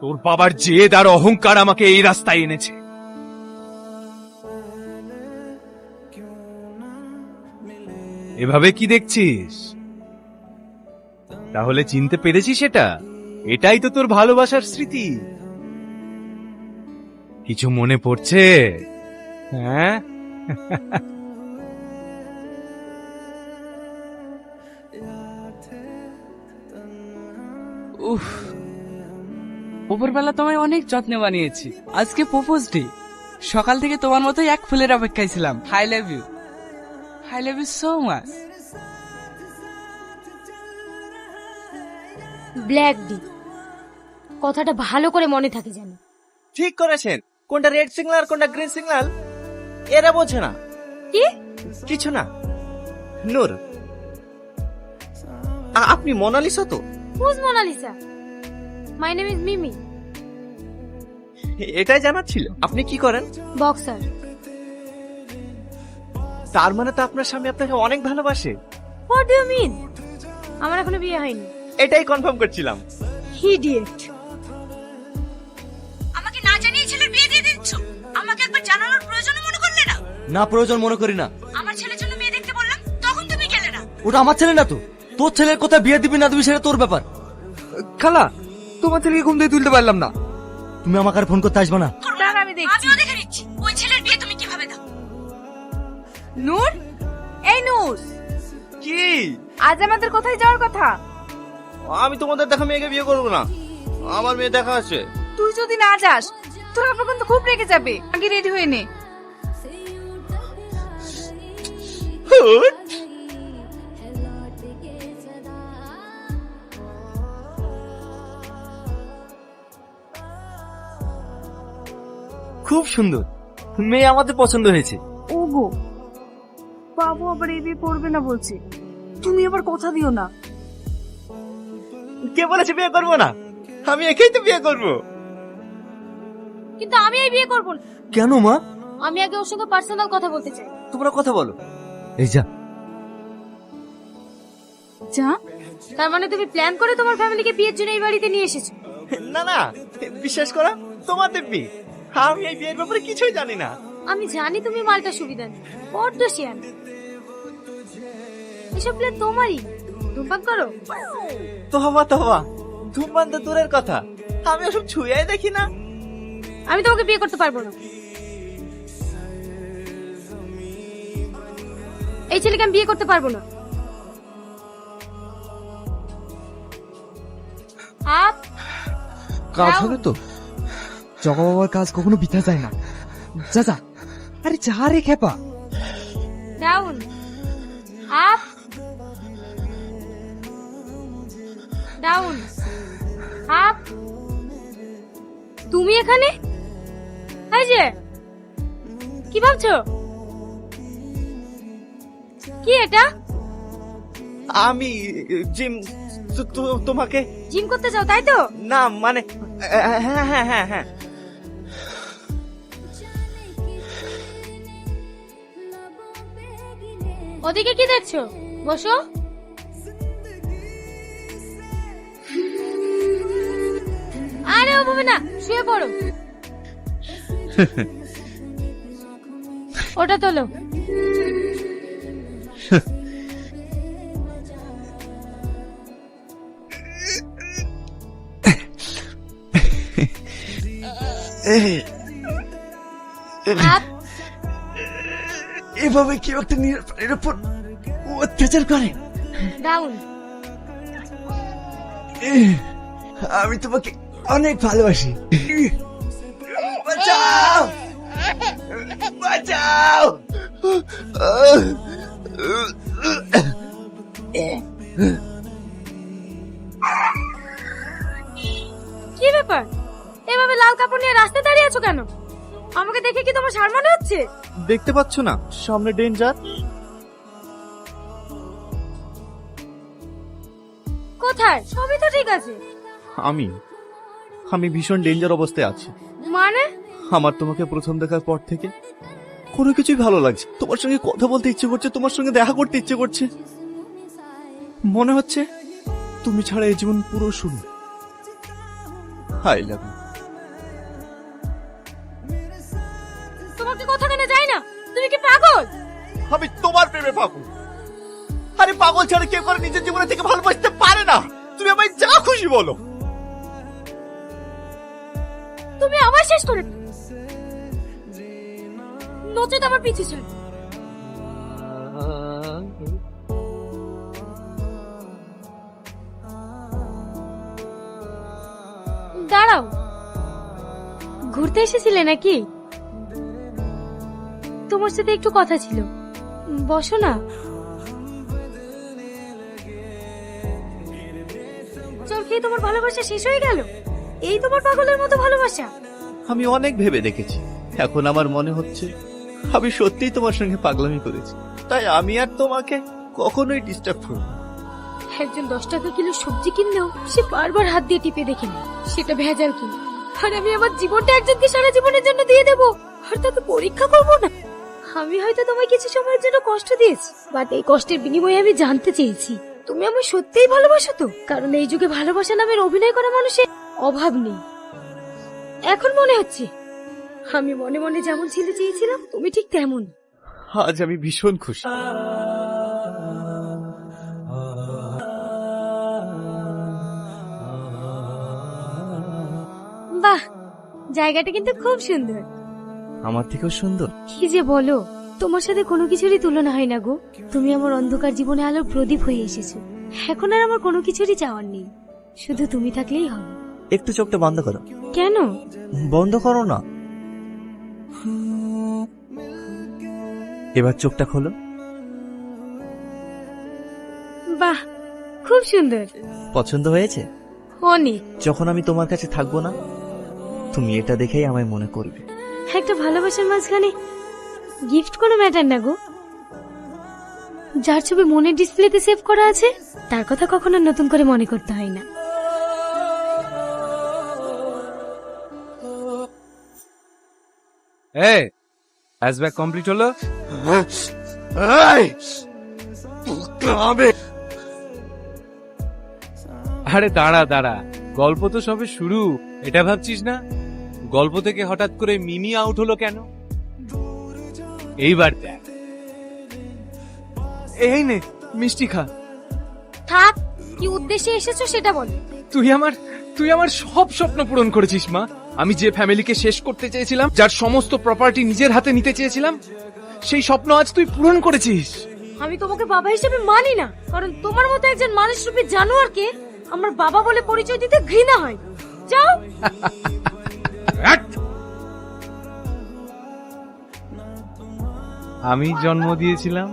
তোর বাবার জেদ আর অহংকার আমাকে এই রাস্তায় এনেছে। এভাবে কি দেখছিস? তাহলে চিনতে পেরেছিস এটা? এটাই তো তোর ভালোবাসার স্মৃতি। কিছু মনে পড়ছে? হ্যাঁ। উফ, উপরবেলা তোমায় অনেক যত্নে বানিয়েছি। আজকে প্রপোজ ডে। সকাল থেকে তোমার মতোই এক ফুলের অপেক্ষায় ছিলাম। I love you, I love you so much. Black D, কথাটা ভালো করে মনে থাকে যেন। ঠিক করেছেন, কোনটা রেড সিগন্যাল আর কোনটা গ্রিন সিগন্যাল এরা বোঝে না। কি? কিছু না। নূর, আপনি মোনালিসা তো? Whose Monalisa? My name is Mimi. এটাই জানার ছিল। আপনি কি করেন? বক্সার। তার মানে তো আপনার স্বামী আপনাকে অনেক ভালোবাসে। What do you mean? আমার এখনো বিয়ে হয়নি। এটাই কনফার্ম করছিলাম। ইডিয়েট। আমাকে না জানিয়ে ছেলের বিয়ে দিয়ে দিচ্ছ। আমাকে একবার জানানোর প্রয়োজন মনে করলে না? না, প্রয়োজন মনে করি না। আমার ছেলের জন্য মেয়ে দেখতে বললাম, তখন তুমি গেলে না। ওটা আমার ছেলে না তো। তোর ছেলের কথা বিয়ে দিবি না দিবি সেটা তোর ব্যাপার। খালা, তোমার ছেলেকে ঘুম থেকে তুলতে পারলাম না। তুমি আমাকে আর ফোন করতে আসবে না। আমি দেখছি। আমিও দেখে নিচ্ছি ওই ছেলের বিয়ে তুমি কিভাবে দাও। নূর, এই নূর, কি? আজ আমাদের কোথায় যাওয়ার কথা? আমি তোমাদের দেখা মেয়েকে বিয়ে করবো না। আমার মেয়ে দেখা আছে। তুই যদি না যাস তোর আপা কিন্তু খুব রেগে যাবে। আগে রেডি হয়ে নে। খুব সুন্দর মেয়ে, আমাদের পছন্দ হয়েছে। ওগো, বাবু আবার এই বিয়ে করবে না বলছে। তুমি আবার কথা দিও না। কে বলেছে বিয়ে করবো না? আমি একেই তো বিয়ে করবো। কিন্তু আমি এই বিয়ে করব না। কেন মা? আমি আগে ওর সঙ্গে পার্সোনাল কথা বলতে চাই। তোমরা কথা বলো। এই যা। যা। তার মানে তুমি প্ল্যান করে তোমার ফ্যামিলিকে বিয়ের জন্য এই বাড়িতে নিয়ে এসেছো? না না, বিশ্বাস করো, তোমাদের বিয়ে। আমি এই বিয়ের ব্যাপারে কিছুই জানি না। আমি জানি তুমি মালটা সুবিধা নেই, বড্ড শিয়ান। এসব প্ল্যান তোমারই। ধূমপান করো? তোবা তোবা, ধূমপান তো দূরের কথা, আমি ওসব ছুঁয়েই দেখি না। আমি তোমাকে বিয়ে করতে পারবো না। এই ছেলেকে আমি বিয়ে করতে পারবো না। আপ কাজ হবে তো? জগা বাবার কাজ কখনো বৃথা যায় না। যা যা। আরে যা রে খেপা। Down, up, down, up. তুমি এখানে? এই যে, কি ভাবছো? কি এটা? আমি জিম, তোমাকে জিম করতে চাও তাই তো? না মানে, হ্যাঁ হ্যাঁ হ্যাঁ হ্যাঁ। ওদিকে কি দেখছো? বসো। আরে ওভাবে না, শুয়ে পড়ো। ওটা তোলো। আপ, এভাবে কেউ একটা নিরাপদের উপর অত্যাচার করে? ডাউন। আমি তোমাকে অনেক ভালোবাসি। বাঁচাও, বাঁচাও। কি ব্যাপার? এভাবে লাল কাপড় নিয়ে রাস্তায় দাঁড়িয়ে আছো কেন? আমাকে দেখে কি তোমার শার মনে হচ্ছে? দেখতে পাচ্ছ না সামনে ডেঞ্জার? কোথায়? সবই তো ঠিক আছে। আমি ভীষণ ডেঞ্জার অবস্থায় আছি। মানে? আমার তোমাকে প্রথম দেখার পর থেকে কোনো কিছুই ভালো লাগছে। তোমার সঙ্গে কথা বলতে ইচ্ছে করছে, তোমার সঙ্গে দেখা করতে ইচ্ছে করছে। মনে হচ্ছে তুমি ছাড়া এই জীবন পুরো শূন্য। I love you. তোমাকে কথা কেন যায় না? তুমি কি পাগল? আমি তোমার প্রেমে পাগল। আরে পাগল ছাড়া কেউ করে নিজের জীবনে থেকে ভালোবাসতে পারে না। তুমি আমায় যা খুশি বলো। তুমি আমার শেষ করে নচেত আমার পিছু ছাড়। দাঁড়াও, ঘুরতে এসেছিলে নাকি? তোমার সাথে একটু কথা ছিল, বসো না। চল খেয়ে তোমার ভালোবাসা শেষ হয়ে গেল? এই তোমার পাগলের মতো ভালোবাসা? আমি অনেক ভেবে দেখেছি, এখন আমার মনে হচ্ছে আমি সত্যিই তোমার সঙ্গে পাগলামি করেছি। তাই আমি আর তোমাকে কখনোই ডিস্টার্ব করব না। একজন 10 টাকা কিলো সবজি কিনলেও সে বারবার হাত দিয়ে টিপে দেখে না সেটা ভেজাল কিনা। আর আমি আমার জীবনটা একজনকে সারা জীবনের জন্য দিয়ে দেব, আর তাকে পরীক্ষা করব না? আমি হয়তো তোমায় কিছু সময়ের জন্য কষ্ট দিয়েছি, বাট এই কষ্টের বিনিময়ে আমি জানতে চেয়েছি তুমি আমায় সত্যিই ভালোবাসো তো। কারণ এই যুগে ভালোবাসা নামের অভিনয় করা মানুষের অভাব নেই। এখন মনে হচ্ছে আমি মনে মনে যেমন ছেলে চেয়েছিলাম তুমি ঠিক তেমন। আজ আমি ভীষণ খুশি। বাহ, জায়গাটা কিন্তু খুব সুন্দর। আমার থেকেও সুন্দর? কি যে বলো, তোমার সাথে কোনো কিছুরই তুলনা হয় না গো। তুমি আমার অন্ধকার জীবনে আলোর প্রদীপ হয়ে এসেছো। এখন আর আমার কোনো কিছুরই চাওয়ার নেই, শুধু তুমি থাকলেই হবে। একটু চোখটা বন্ধ করো। কেন? বন্ধ করো না। এবার চোখটা খোলো। বাহ, খুব সুন্দর। পছন্দ হয়েছে? অনেক। যখন আমি তোমার কাছে থাকবো না, তুমি এটা দেখেই আমায় মনে করবে। একটা ভালোবাসার মাঝখানে গিফট কোনো ম্যাটার না গো। যার ছবি মনের ডিসপ্লেতে সেভ করা আছে তার কথা কখনো নতুন করে মনে করতে হয় না। এই হ্যাশব্যাক কমপ্লিট হলো? আরে দাঁড়া দাঁড়া, গল্প তো সবে শুরু। এটা ভাবছিস না গল্প থেকে হঠাৎ করে মিমি আউট হলো কেন? এইবার দেখ। এই নে মিষ্টি খা। থাক, কি উদ্দেশ্যে এসেছো সেটা বলো। তুই আমার সব স্বপ্ন পূরণ করেছিস মা। আমি যে ফ্যামিলিকে শেষ করতে চেয়েছিলাম, যার সমস্ত প্রপার্টি নিজের হাতে নিতে চেয়েছিলাম, সেই স্বপ্ন আজ তুই পূরণ করেছিস। আমি তোমাকে বাবা হিসেবে মানি না, কারণ তোমার মতো একজন মানুষরূপী জানোয়ারকে আমার বাবা বলে পরিচয় দিতে ঘৃণা হয়। যাও। আমি জন্ম দিয়েছিলাম,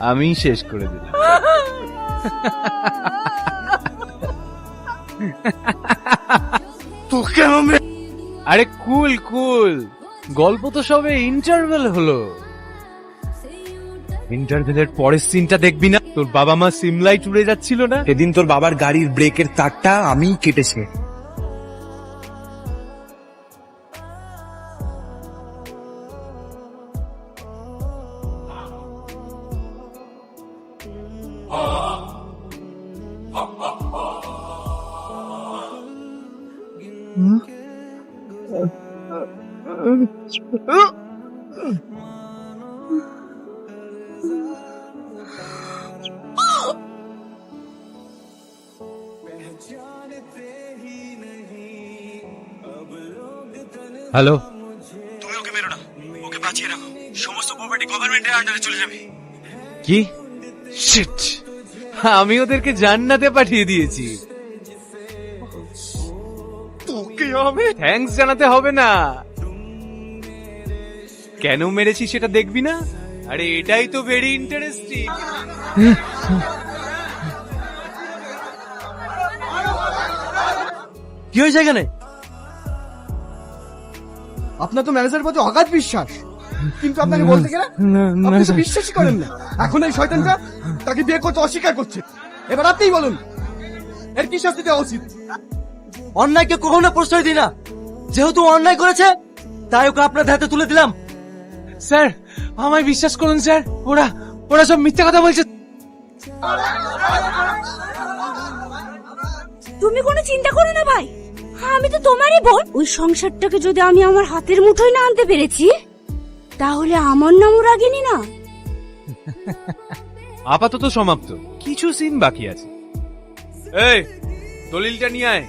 আমি শেষ করে দিলাম। আরে কুল কুল, গল্প তো সবে ইন্টারভেল হলো। ইন্টারভেলের পরের সিনটা দেখবি না? তোর বাবা মা সিমলায় টুরে যাচ্ছিল না? সেদিন তোর বাবার গাড়ির ব্রেকের তারটা আমি কেটেছি। হ্যালো, তুমি ওকে মেরো না, ওকে বাঁচিয়ে রাখো। সমস্ত প্রপার্টি গভর্নমেন্টের আন্ডারে চলে যাবে। কি? শিট, আমি ওদেরকে জান্নাতে পাঠিয়ে দিয়েছি। তোকে আমি থ্যাঙ্কস জানাতে হবে না। কেন মেরেছি সেটা দেখবি না? আরে এটাই তো ভেরি ইন্টারেস্টিং। কি হয়েছে এখানে? আপনার তো ম্যানেজারের প্রতি অগাধ বিশ্বাস, কিন্তু আপনাকে বলতে গেলে আপনি তো বিশ্বাসই করেন না। এখন এই শয়তানটা তাকে বিয়ে করতে অস্বীকার করছে। এবার আপনিই বলুন, এর কি শাস্তি দেওয়া উচিত? অন্যায়কে কখনো প্রশ্রয় দিই না। যেহেতু অন্যায় করেছে, তাই ওকে আপনার হাতে তুলে দিলাম। স্যার, আমায় বিশ্বাস করুন স্যার, ওরা সব মিথ্যা কথা বলছে। তুমি কোনো চিন্তা করো না ভাই, আমি তো তোমারই বোন। ওই সংসারটাকে যদি আমি আমার হাতের মুঠোয় না আনতে পেরেছি, তাহলে আমার নামও রাগিনী না। আপাতত সমাপ্ত, কিছু সিন বাকি আছে। এই দলিলটা নিয়ে আয়।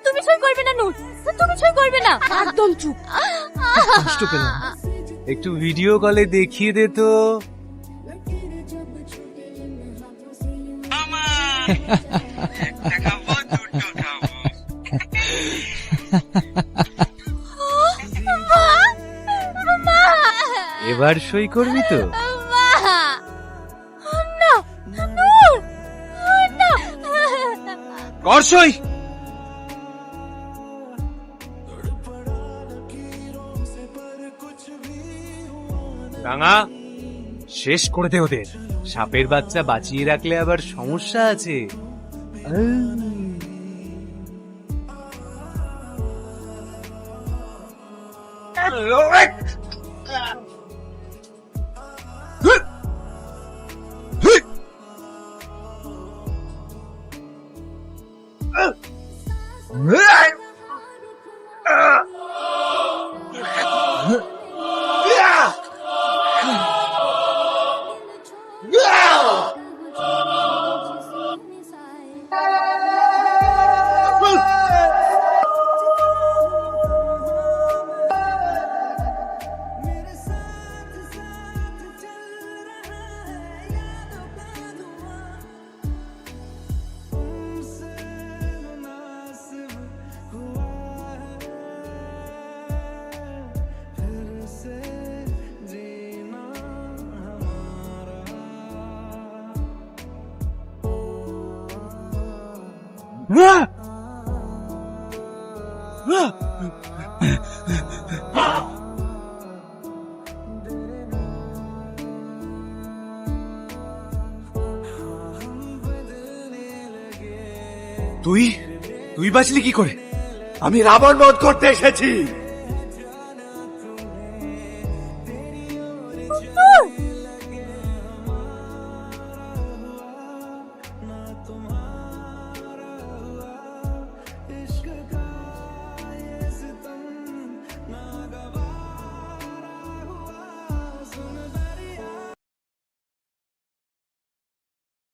তুমি সই করবে না নূর, তুমি সই করবে না। একদম চুপ। কষ্ট পেলাম, একটু ভিডিও কলে দেখিয়ে দে তো। এবার সই করবি তো? কর সই। রাঙা, শেষ করে দে ওদের। সাপের বাচ্চা বাঁচিয়ে রাখলে আবার সমস্যা আছে। তুই তুই বাঁচলি কি করে? আমি রাবণ বধ করতে এসেছি।